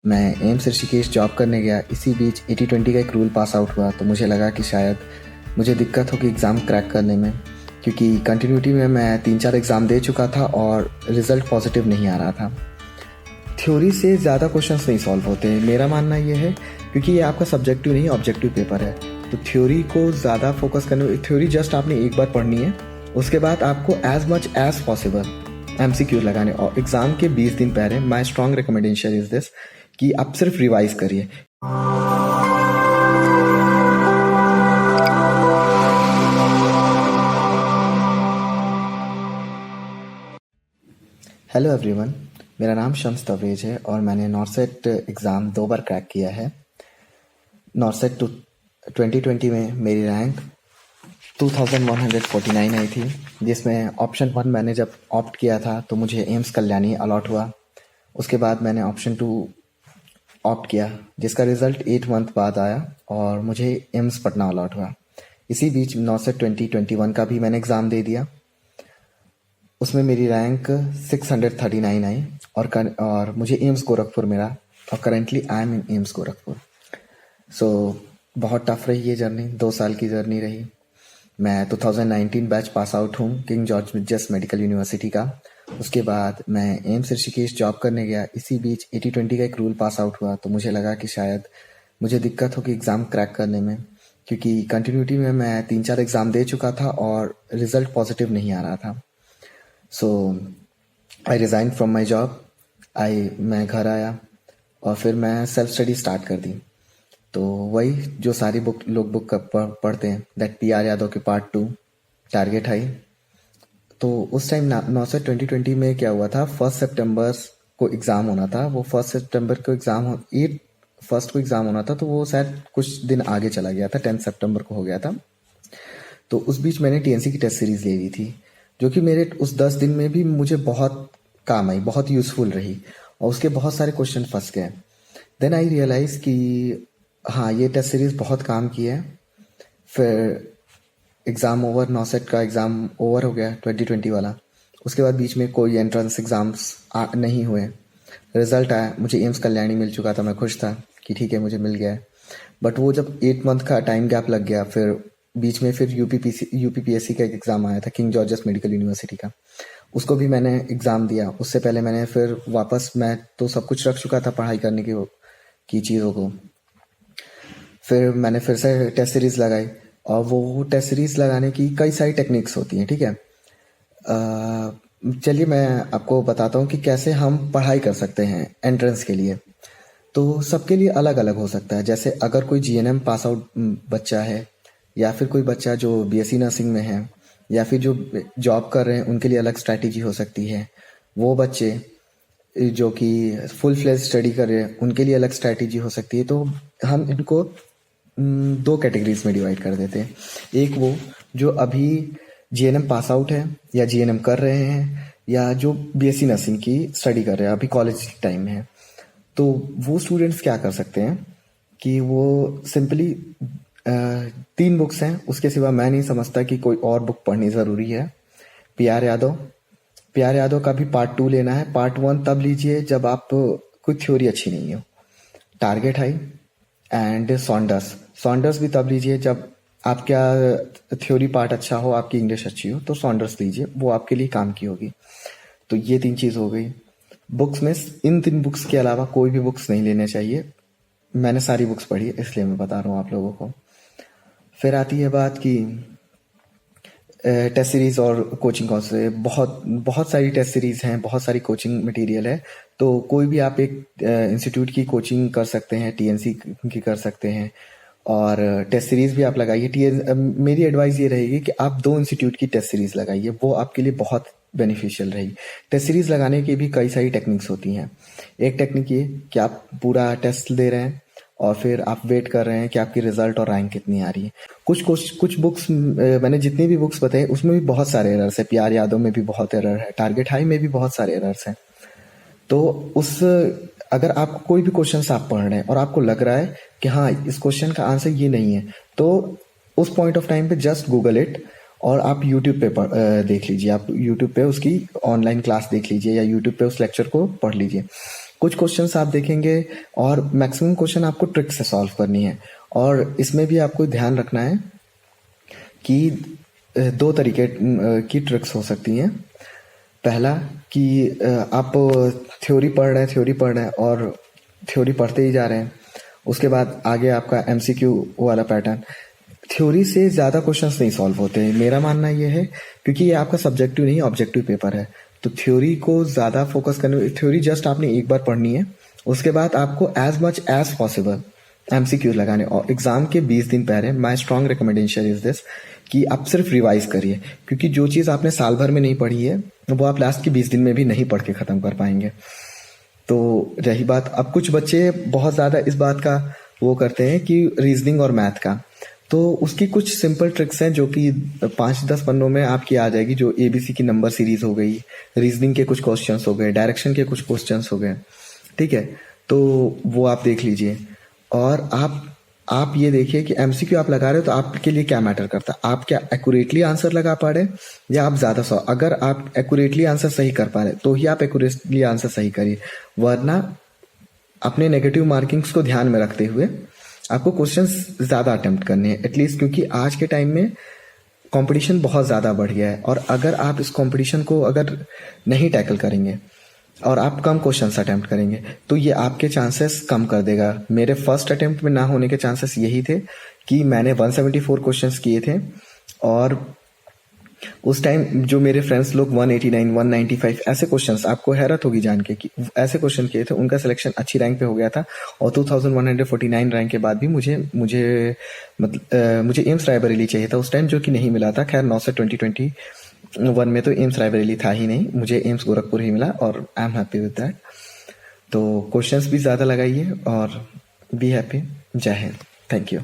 मैं AIIMS Rishikesh job करने गया। इसी बीच 80-20 का एक रूल पास आउट हुआ, तो मुझे लगा कि शायद मुझे दिक्कत होगी एग्ज़ाम क्रैक करने में, क्योंकि कंटिन्यूटी में मैं 3-4 एग्ज़ाम दे चुका था और रिज़ल्ट पॉजिटिव नहीं आ रहा था। थ्योरी से ज़्यादा क्वेश्चंस नहीं सॉल्व होते, मेरा मानना ये है, क्योंकि ये आपका सब्जेक्टिव नहीं ऑब्जेक्टिव पेपर है। तो थ्योरी को ज़्यादा फोकस करने, थ्योरी जस्ट आपने एक बार पढ़नी है, उसके बाद आपको as much as possible MCQ लगाने। और एग्ज़ाम के 20 दिन पहले my strong recommendation is this कि आप सिर्फ रिवाइज करिए। हेलो एवरीवन, मेरा नाम शम्स तवेज है और मैंने नॉर्सेट एग्ज़ाम 2 बार क्रैक किया है। नॉर्सेट 2020 में मेरी रैंक 2149 आई थी, जिसमें ऑप्शन 1 मैंने जब ऑप्ट किया था तो मुझे एम्स कल्याणी अलॉट हुआ। उसके बाद मैंने ऑप्शन 2 ऑप्ट किया, जिसका रिज़ल्ट 8 मंथ बाद आया और मुझे एम्स पटना अलॉट हुआ। इसी बीच नॉर्सेट 2021 का भी मैंने एग्ज़ाम दे दिया। उसमें मेरी रैंक 639 आई और मुझे एम्स गोरखपुर मिला और currently I am in AIIMS Gorakhpur. So बहुत टफ रही ये जर्नी, 2 साल की जर्नी रही। मैं 2019 बैच पास आउट हूँ किंग जॉर्ज मिजेस मेडिकल यूनिवर्सिटी का। उसके बाद मैं एम्स ऋषिकेश जॉब करने गया। इसी बीच 80-20 का एक रूल पास आउट हुआ, तो मुझे लगा कि शायद मुझे दिक्कत होगी एग्ज़ाम क्रैक करने में, क्योंकि कंटिन्यूटी में मैं 3-4 एग्ज़ाम दे चुका था और रिज़ल्ट पॉजिटिव नहीं आ रहा था। सो आई रिज़ाइन फ्रॉम माई जॉब। मैं घर आया और फिर मैं सेल्फ स्टडी स्टार्ट कर दी। तो वही जो सारी बुक पढ़ते हैं, दैट PR यादव के पार्ट 2 टारगेट हाई। तो उस टाइम नॉर्सेट 2020 में क्या हुआ था, 1 सितंबर को एग्ज़ाम होना था। वो 1 सितंबर को एग्ज़ाम 8 फर्स्ट को एग्ज़ाम होना था, तो वो शायद कुछ दिन आगे चला गया था, 10 सितंबर को हो गया था। तो उस बीच मैंने TNC की टेस्ट सीरीज़ ले ली थी, जो कि मेरे उस 10 दिन में भी मुझे बहुत काम आई, बहुत यूज़फुल रही और उसके बहुत सारे क्वेश्चन फंस गए। देन आई रियलाइज़ कि हाँ, ये टेस्ट सीरीज़ बहुत काम की है। फिर एग्ज़ाम ओवर, नॉसेट का एग्ज़ाम ओवर हो गया 2020 वाला। उसके बाद बीच में कोई एंट्रेंस एग्ज़ाम्स नहीं हुए। रिज़ल्ट आया, मुझे एम्स कल्याणी मिल चुका था, मैं खुश था कि ठीक है मुझे मिल गया है। बट वो जब 8 मंथ का टाइम गैप लग गया, फिर बीच में फिर UPPSC का एक एग्ज़ाम आया था किंग जॉर्जस मेडिकल यूनिवर्सिटी का। उसको भी मैंने एग्ज़ाम दिया। उससे पहले मैंने फिर वापस, मैं तो सब कुछ रख चुका था पढ़ाई करने की चीज़ों को। फिर मैंने फिर से टेस्ट सीरीज़ लगाई और वो टेस्ट सीरीज़ लगाने की कई सारी टेक्निक्स होती हैं, ठीक है। चलिए मैं आपको बताता हूँ कि कैसे हम पढ़ाई कर सकते हैं एंट्रेंस के लिए। तो सबके लिए अलग अलग हो सकता है। जैसे अगर कोई GNM पास आउट बच्चा है, या फिर कोई बच्चा जो BSc नर्सिंग में है, या फिर जो जॉब कर रहे हैं, उनके लिए अलग स्ट्रैटेजी हो सकती है। वो बच्चे जो कि फुल फ्लेज स्टडी कर रहे हैं, उनके लिए अलग स्ट्रैटेजी हो सकती है। तो हम इनको 2 कैटेगरीज में डिवाइड कर देते हैं। एक वो जो अभी GNM पास आउट है या GNM कर रहे हैं, या जो BSc नर्सिंग की स्टडी कर रहे हैं, अभी कॉलेज टाइम में है। तो वो स्टूडेंट्स क्या कर सकते हैं कि वो सिंपली 3 बुक्स हैं, उसके सिवा मैं नहीं समझता कि कोई और बुक पढ़नी ज़रूरी है। PR यादव का भी पार्ट 2 लेना है। पार्ट 1 तब लीजिए जब आप कोई थ्योरी अच्छी नहीं हो। टारगेट हाई एंड सॉन्डर्स भी तब लीजिए जब आपका थ्योरी पार्ट अच्छा हो, आपकी इंग्लिश अच्छी हो, तो सॉन्डर्स लीजिए, वो आपके लिए काम की होगी। तो ये 3 चीज़ हो गई। बुक्स में इन 3 बुक्स के अलावा कोई भी बुक्स नहीं लेने चाहिए। मैंने सारी बुक्स पढ़ी है, इसलिए मैं बता रहा हूँ आप लोगों को। फिर आती है बात कि टेस्ट सीरीज और कोचिंग कौन से, बहुत बहुत सारी टेस्ट सीरीज हैं, बहुत सारी कोचिंग मटेरियल है। तो कोई भी आप एक इंस्टीट्यूट की कोचिंग कर सकते हैं, TNC की कर सकते हैं, और टेस्ट सीरीज भी आप लगाइए। मेरी एडवाइस ये रहेगी कि आप 2 इंस्टीट्यूट की टेस्ट सीरीज लगाइए, वो आपके लिए बहुत बेनिफिशियल रहेगी। टेस्ट सीरीज लगाने की भी कई सारी टेक्निक्स होती हैं। एक टेक्निक ये कि आप पूरा टेस्ट दे रहे हैं और फिर आप वेट कर रहे हैं कि आपकी रिजल्ट और रैंक कितनी आ रही है। कुछ बुक्स, मैंने जितनी भी बुक्स बताई उसमें भी बहुत सारे एरर्स है। PR यादव में भी बहुत एरर है, टारगेट हाई में भी बहुत सारे एरर्स हैं। तो अगर आपको कोई भी क्वेश्चन आप पढ़ रहे हैं और आपको लग रहा है कि हाँ इस क्वेश्चन का आंसर ये नहीं है, तो उस पॉइंट ऑफ टाइम पे जस्ट गूगल इट और आप यूट्यूब पे देख लीजिए। आप यूट्यूब पे उसकी ऑनलाइन क्लास देख लीजिए या यूट्यूब पे उस लेक्चर को पढ़ लीजिए। कुछ क्वेश्चंस आप देखेंगे और मैक्सिमम क्वेश्चन आपको ट्रिक से सॉल्व करनी है। और इसमें भी आपको ध्यान रखना है कि दो तरीके की ट्रिक्स हो सकती हैं। पहला कि आप थ्योरी पढ़ रहे हैं और थ्योरी पढ़ते ही जा रहे हैं, उसके बाद आगे आपका एमसीक्यू वाला पैटर्न। थ्योरी से ज़्यादा क्वेश्चंस नहीं सॉल्व होते हैं, मेरा मानना ये है, क्योंकि ये आपका सब्जेक्टिव नहीं ऑब्जेक्टिव पेपर है। तो थ्योरी को ज़्यादा फोकस करने, थ्योरी जस्ट आपने एक बार पढ़नी है, उसके बाद आपको as much as possible MCQs लगाने। और एग्जाम के 20 दिन पहले my strong recommendation is this कि आप सिर्फ रिवाइज करिए, क्योंकि जो चीज़ आपने साल भर में नहीं पढ़ी है वो आप लास्ट के 20 दिन में भी नहीं पढ़ के ख़त्म कर पाएंगे। तो रही बात, अब कुछ बच्चे बहुत ज़्यादा इस बात का वो करते हैं कि रीजनिंग और मैथ का, तो उसकी कुछ सिंपल ट्रिक्स हैं जो कि 5-10 पन्नों में आपकी आ जाएगी। जो ABC की नंबर सीरीज हो गई, रीजनिंग के कुछ क्वेश्चंस हो गए, डायरेक्शन के कुछ क्वेश्चंस हो गए, ठीक है, तो वो आप देख लीजिए। और आप ये देखिए कि एमसीक्यू आप लगा रहे हो तो आपके लिए क्या मैटर करता है, आप क्या एक्यूरेटली आंसर लगा पा रहे या आप ज़्यादा अगर आप एक्यूरेटली आंसर सही कर पा रहे तो ही आप एक्यूरेटली आंसर सही करिए, वरना अपने नेगेटिव मार्किंग्स को ध्यान में रखते हुए आपको क्वेश्चंस ज़्यादा अटेम्प्ट करने हैं एटलीस्ट, क्योंकि आज के टाइम में कंपटीशन बहुत ज़्यादा बढ़ गया है। और अगर आप इस कंपटीशन को अगर नहीं टैकल करेंगे और आप कम क्वेश्चंस अटेम्प्ट करेंगे तो ये आपके चांसेस कम कर देगा। मेरे फर्स्ट अटेम्प्ट में ना होने के चांसेस यही थे कि मैंने 174 क्वेश्चंस किए थे और उस टाइम जो मेरे फ्रेंड्स लोग 189, 195 ऐसे क्वेश्चंस, आपको हैरत होगी जान के कि ऐसे क्वेश्चन किए थे, उनका सिलेक्शन अच्छी रैंक पे हो गया था। और 2149 रैंक के बाद भी मुझे एम्स रायबरेली चाहिए था उस टाइम, जो कि नहीं मिला था। खैर 9 से 2021 में तो एम्स रायबरेली था ही नहीं, मुझे एम्स गोरखपुर ही मिला और I am happy with that. तो क्वेश्चंस भी ज़्यादा लगाइए और बी हैप्पी। जय हिंद, थैंक यू।